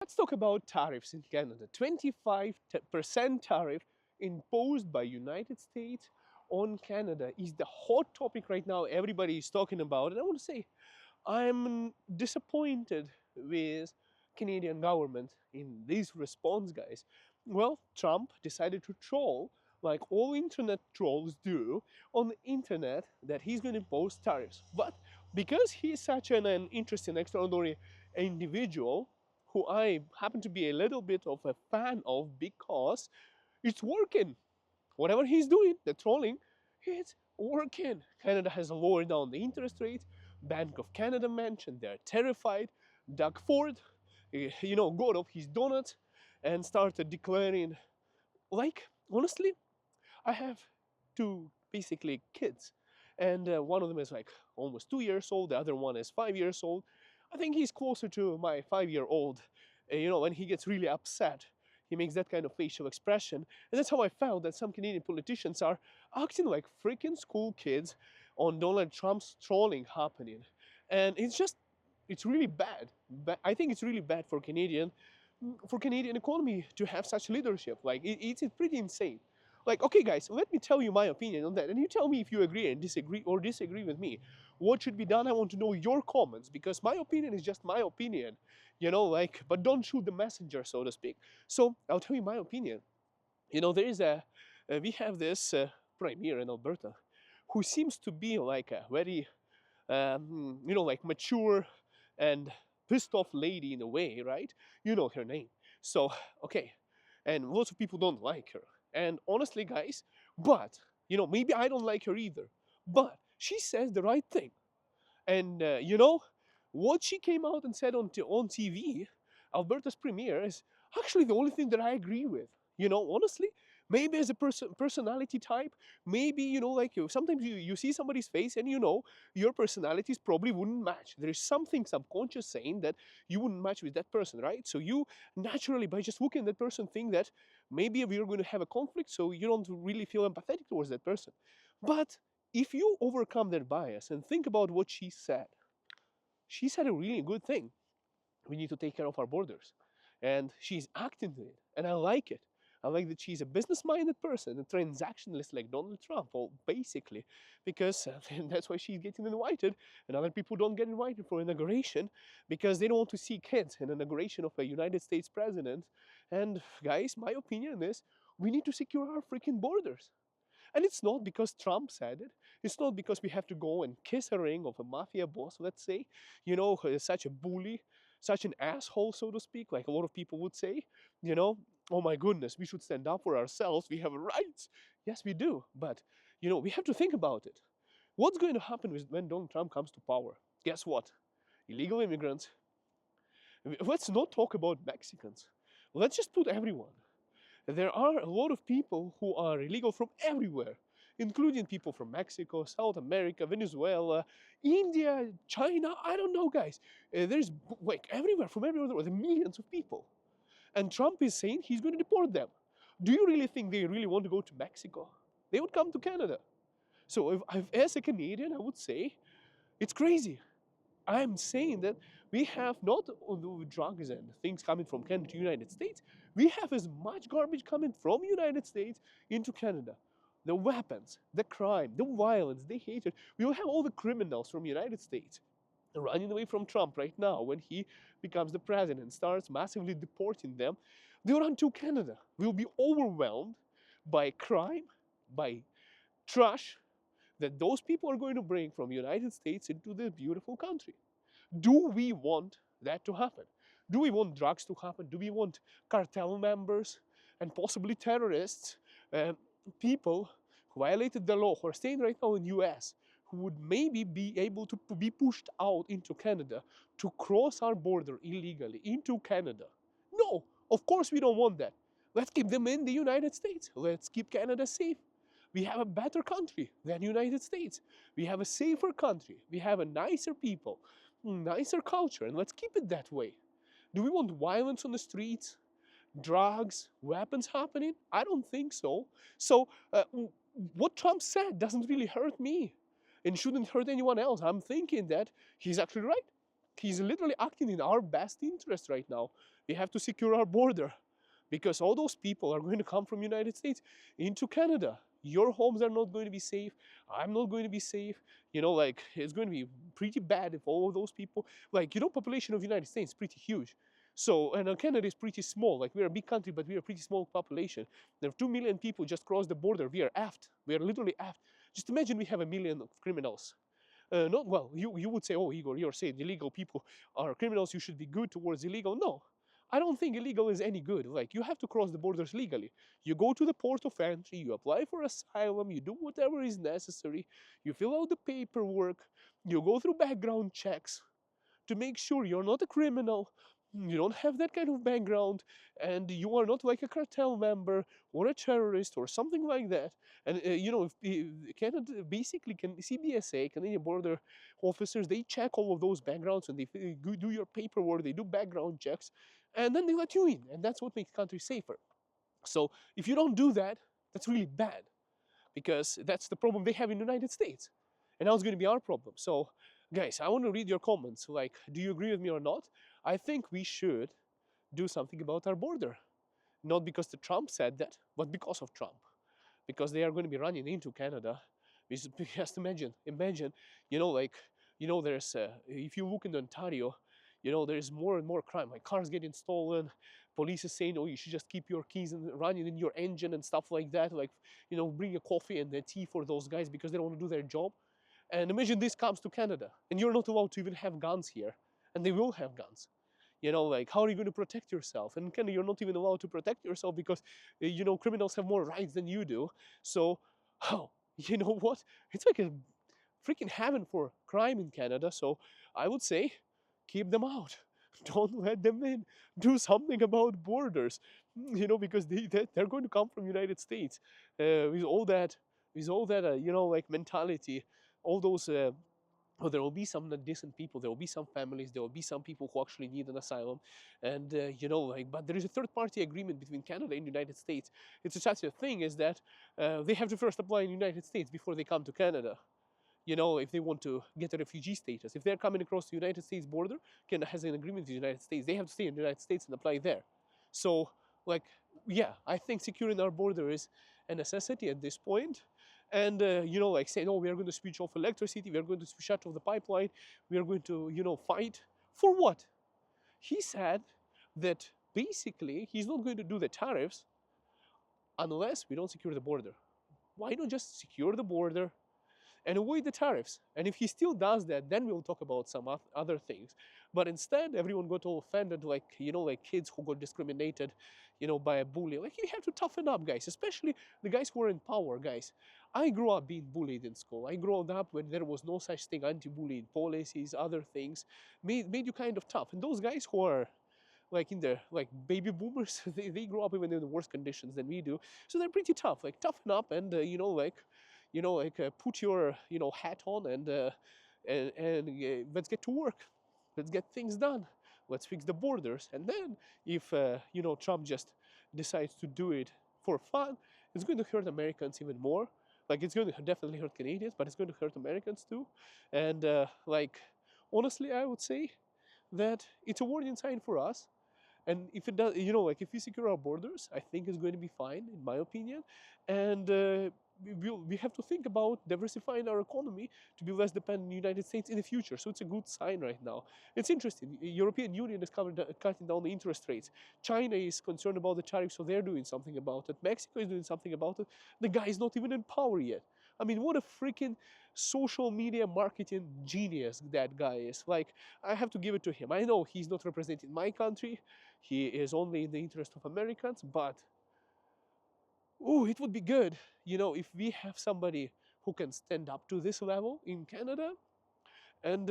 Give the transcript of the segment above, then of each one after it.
Let's talk about tariffs in Canada. 25% tariff imposed by United States on Canada is the hot topic right now. Everybody is talking about it. I want to say I'm disappointed with Canadian government in this response, guys. Well, Trump decided to troll like all internet trolls do on the internet that he's going to impose tariffs. But because he's such an interesting, extraordinary individual, who I happen to be a little bit of a fan of because it's working. Whatever he's doing, the trolling, it's working. Canada has lowered down the interest rate. Bank of Canada mentioned they're terrified. Doug Ford, got off his donut and started declaring, like, honestly, I have two basically kids. And one of them is like almost 2 years old. The other one is 5 years old. I think he's closer to my 5-year-old. When he gets really upset, he makes that kind of facial expression. And that's how I found that some Canadian politicians are acting like freaking school kids on Donald Trump's trolling happening. And it's really bad. I think it's really bad for Canadian economy to have such leadership. Like, it's pretty insane. Like, okay, guys, let me tell you my opinion on that, and you tell me if you agree and disagree with me. What should be done? I want to know your comments, because my opinion is just my opinion, but don't shoot the messenger, so to speak. So I'll tell you my opinion. We have this premier in Alberta, who seems to be like a very, mature and pissed off lady in a way, right? You know her name. So, okay. And lots of people don't like her. And honestly, guys, but, maybe I don't like her either. But she says the right thing. And, what she came out and said on TV, Alberta's Premier, is actually the only thing that I agree with. Honestly, maybe as a personality type, maybe, sometimes you see somebody's face and your personalities probably wouldn't match. There is something subconscious saying that you wouldn't match with that person, right? So you naturally, by just looking at that person, think that maybe we're going to have a conflict, so you don't really feel empathetic towards that person. But if you overcome that bias and think about what she said a really good thing. We need to take care of our borders. And she's acting to it. And I like it. I like that she's a business-minded person, a transactionalist like Donald Trump, well, basically, because that's why she's getting invited, and other people don't get invited for inauguration because they don't want to see kids in inauguration of a United States president. And guys, my opinion is we need to secure our freaking borders. And it's not because Trump said it. It's not because we have to go and kiss a ring of a mafia boss, let's say, who is such a bully, such an asshole, so to speak, like a lot of people would say, oh my goodness, we should stand up for ourselves. We have rights. Yes, we do. But, we have to think about it. What's going to happen when Donald Trump comes to power? Guess what? Illegal immigrants. Let's not talk about Mexicans. Let's just put everyone. There are a lot of people who are illegal from everywhere, including people from Mexico, South America, Venezuela, India, China. I don't know, guys. There's everywhere, from everywhere, there are millions of people. And Trump is saying he's going to deport them. Do you really think they really want to go to Mexico? They would come to Canada. So as a Canadian, I would say it's crazy. I'm saying that we have not only drugs and things coming from Canada to United States, we have as much garbage coming from United States into Canada. The weapons, the crime, the violence, the hatred. We will have all the criminals from United States running away from Trump right now when he becomes the president and starts massively deporting them. They'll run to Canada. We'll be overwhelmed by crime, by trash, that those people are going to bring from the United States into this beautiful country. Do we want that to happen? Do we want drugs to happen? Do we want cartel members and possibly terrorists, people who violated the law, who are staying right now in the US, who would maybe be able to be pushed out into Canada to cross our border illegally into Canada? No, of course we don't want that. Let's keep them in the United States. Let's keep Canada safe. We have a better country than the United States. We have a safer country. We have a nicer people, nicer culture, and let's keep it that way. Do we want violence on the streets? Drugs, weapons happening? I don't think so. So what Trump said doesn't really hurt me and shouldn't hurt anyone else. I'm thinking that he's actually right. he's literally acting in our best interest right now. We have to secure our border because all those people are going to come from United States into Canada. Your homes are not going to be safe. I'm not going to be safe. Like it's going to be pretty bad if all of those people, like, population of United States is pretty huge. So, and Canada is pretty small. Like, we're a big country, but we're a pretty small population. There are 2 million people just crossed the border. We are aft. We are literally aft. Just imagine we have a million of criminals. Not well. You would say, oh, Igor, you're saying illegal people are criminals. You should be good towards illegal. No, I don't think illegal is any good. Like, you have to cross the borders legally. You go to the port of entry. You apply for asylum. You do whatever is necessary. You fill out the paperwork. You go through background checks to make sure you're not a criminal, you don't have that kind of background, and you are not like a cartel member or a terrorist or something like that. And if Canada basically CBSA, Canadian Border Officers, they check all of those backgrounds and they do your paperwork, they do background checks, and then they let you in, and that's what makes country safer. So if you don't do that, that's really bad, because that's the problem they have in the United States. And now it's going to be our problem. So, guys, I want to read your comments. Like, do you agree with me or not? I think we should do something about our border. Not because the Trump said that, but because of Trump. Because they are going to be running into Canada. Just imagine, there's, if you look in Ontario, there's more and more crime, like cars getting stolen, police is saying, oh, you should just keep your keys and running in your engine and stuff like that, like, bring a coffee and a tea for those guys because they don't want to do their job. And imagine this comes to Canada, and you're not allowed to even have guns here, and they will have guns. Like, how are you going to protect yourself? And in Canada, you're not even allowed to protect yourself because, criminals have more rights than you do. So, oh, you know what? It's like a freaking heaven for crime in Canada. So I would say, keep them out. Don't let them in. Do something about borders, because they're going to come from United States with all that, like mentality, all those. Oh, there will be some decent people. There will be some families. There will be some people who actually need an asylum, and but there is a third-party agreement between Canada and the United States. It's such a thing is that they have to first apply in the United States before they come to Canada. If they want to get a refugee status. If they're coming across the United States border, Canada has an agreement with the United States. They have to stay in the United States and apply there. So, like, yeah, I think securing our border is a necessity at this point. And, like saying, oh, we are going to switch off electricity, we are going to shut off the pipeline, we are going to, fight. For what? He said that basically he's not going to do the tariffs unless we don't secure the border. Why not just secure the border and avoid the tariffs? And if he still does that, then we'll talk about some other things. But instead, everyone got all offended, like, like kids who got discriminated, by a bully. Like, you have to toughen up, guys, especially the guys who are in power, guys. I grew up being bullied in school. I grew up when there was no such thing, anti-bullying policies, other things, made you kind of tough. And those guys who are like in the like baby boomers, they grow up even in the worse conditions than we do. So they're pretty tough. Like, toughen up and put your hat on and let's get to work. Let's get things done. Let's fix the borders. And then if Trump just decides to do it for fun, it's going to hurt Americans even more. Like, it's going to definitely hurt Canadians, but it's going to hurt Americans too. And honestly, I would say that it's a warning sign for us. And if it does, if we secure our borders, I think it's going to be fine, in my opinion. And we have to think about diversifying our economy to be less dependent on the United States in the future. So it's a good sign right now. It's interesting. The European Union is cutting down the interest rates. China is concerned about the tariffs, so they're doing something about it. Mexico is doing something about it. The guy is not even in power yet. I mean, what a freaking social media marketing genius that guy is. Like, I have to give it to him. I know he's not representing my country. He is only in the interest of Americans, but it would be good, if we have somebody who can stand up to this level in Canada and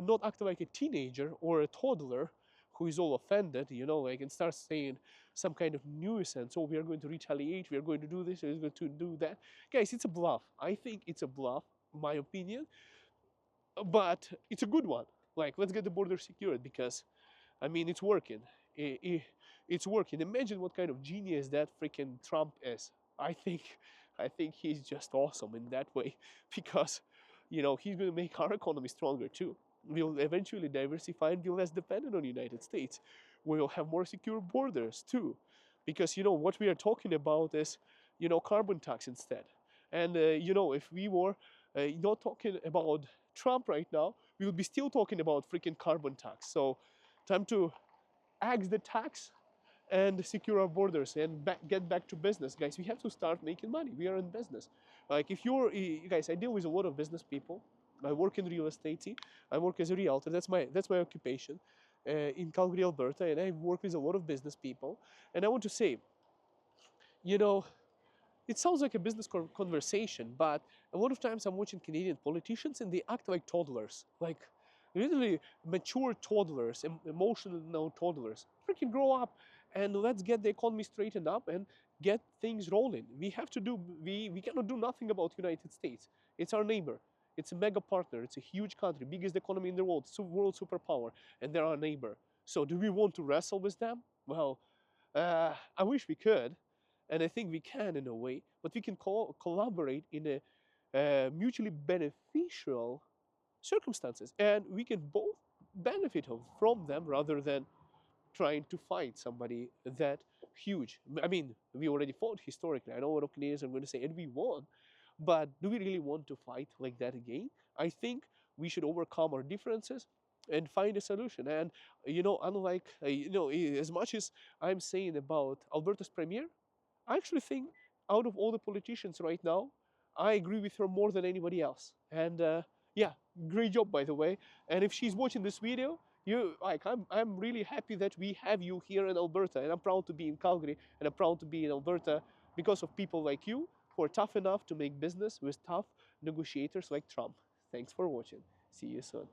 not act like a teenager or a toddler who is all offended, and starts saying some kind of nuisance. Oh, we are going to retaliate, we are going to do this, we are going to do that. Guys, it's a bluff. I think it's a bluff, my opinion, but it's a good one. Like, let's get the border secured because, I mean, it's working. It's working. Imagine what kind of genius that freaking Trump is. I think he's just awesome in that way because, he's going to make our economy stronger too. We'll eventually diversify and be less dependent on the United States. We'll have more secure borders too, because what we are talking about is carbon tax instead. And if we were not talking about Trump right now, we would be still talking about freaking carbon tax. So time to axe the tax and secure our borders and get back to business, guys. We have to start making money. We are in business. Like if you're, guys, I deal with a lot of business people. I work in real estate. I work as a realtor. That's my occupation in Calgary, Alberta, and I work with a lot of business people. And I want to say, you know, it sounds like a business conversation, but a lot of times I'm watching Canadian politicians and they act like toddlers, like literally mature toddlers, emotional toddlers. Freaking grow up and let's get the economy straightened up and get things rolling. We have to do. We cannot do nothing about United States. It's our neighbor. It's a mega partner. It's a huge country, biggest economy in the world, world superpower, and they're our neighbor. So do we want to wrestle with them? Well, I wish we could, and I think we can in a way, but we can collaborate in a mutually beneficial circumstances, and we can both benefit from them rather than trying to fight somebody that huge. I mean, we already fought historically. I know what Canadians are going to say, and we won, but do we really want to fight like that again? I think we should overcome our differences and find a solution. And unlike as much as I'm saying about Alberta's premier, I actually think out of all the politicians right now, I agree with her more than anybody else. And yeah, great job by the way. And if she's watching this video, I'm really happy that we have you here in Alberta, and I'm proud to be in Calgary, and I'm proud to be in Alberta because of people like you who are tough enough to make business with tough negotiators like Trump. Thanks for watching. See you soon.